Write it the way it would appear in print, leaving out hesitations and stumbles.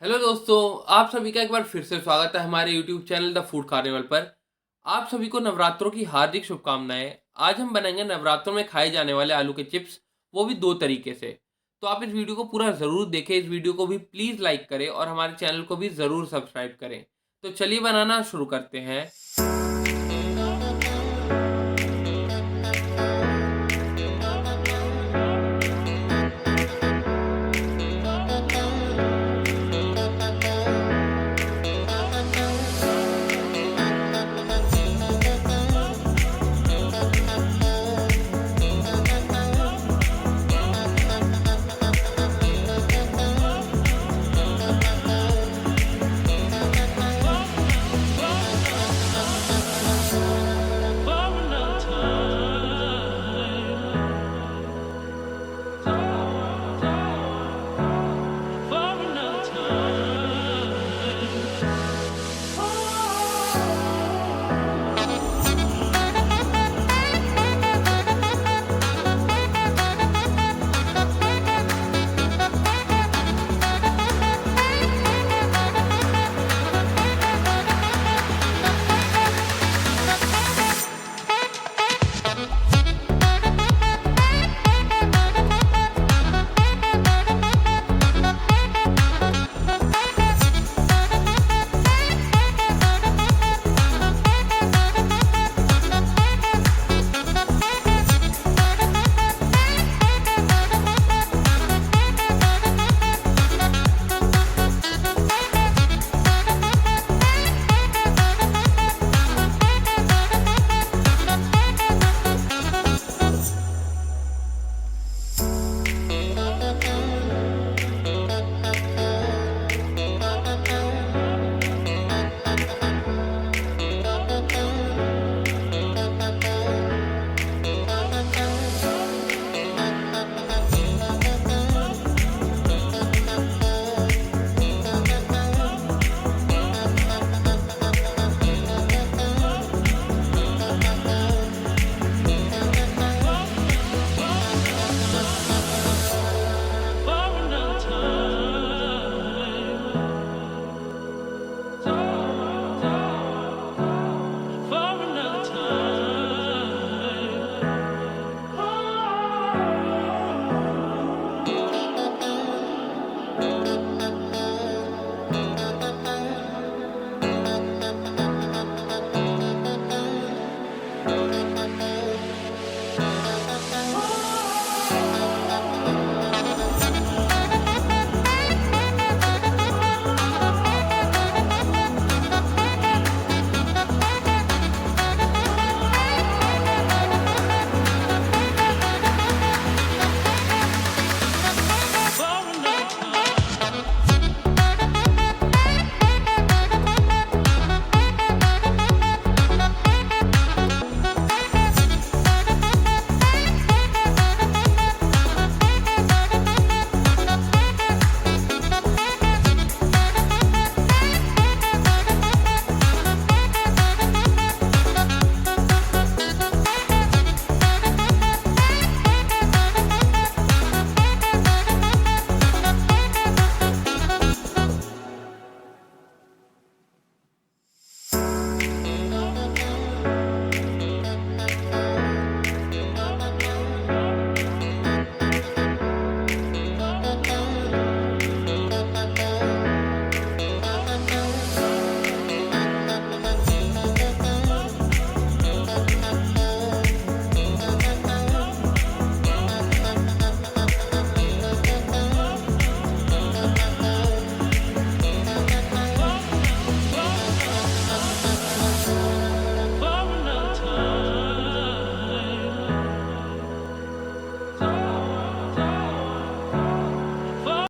Hello दोस्तों, आप सभी का एक बार फिर से स्वागत है हमारे YouTube channel the food carnival पर। आप सभी को नवरात्रों की हार्दिक शुभकामनाएं। आज हम बनाएंगे नवरात्रों में खाए जाने वाले आलू के चिप्स, वो भी दो तरीके से। तो आप इस वीडियो को पूरा ज़रूर देखें, इस वीडियो को भी प्लीज़ लाइक करें और हमारे चैनल को भी ज़रूर सब्सक्राइब करें। तो चलिए बनाना शुरू करते हैं।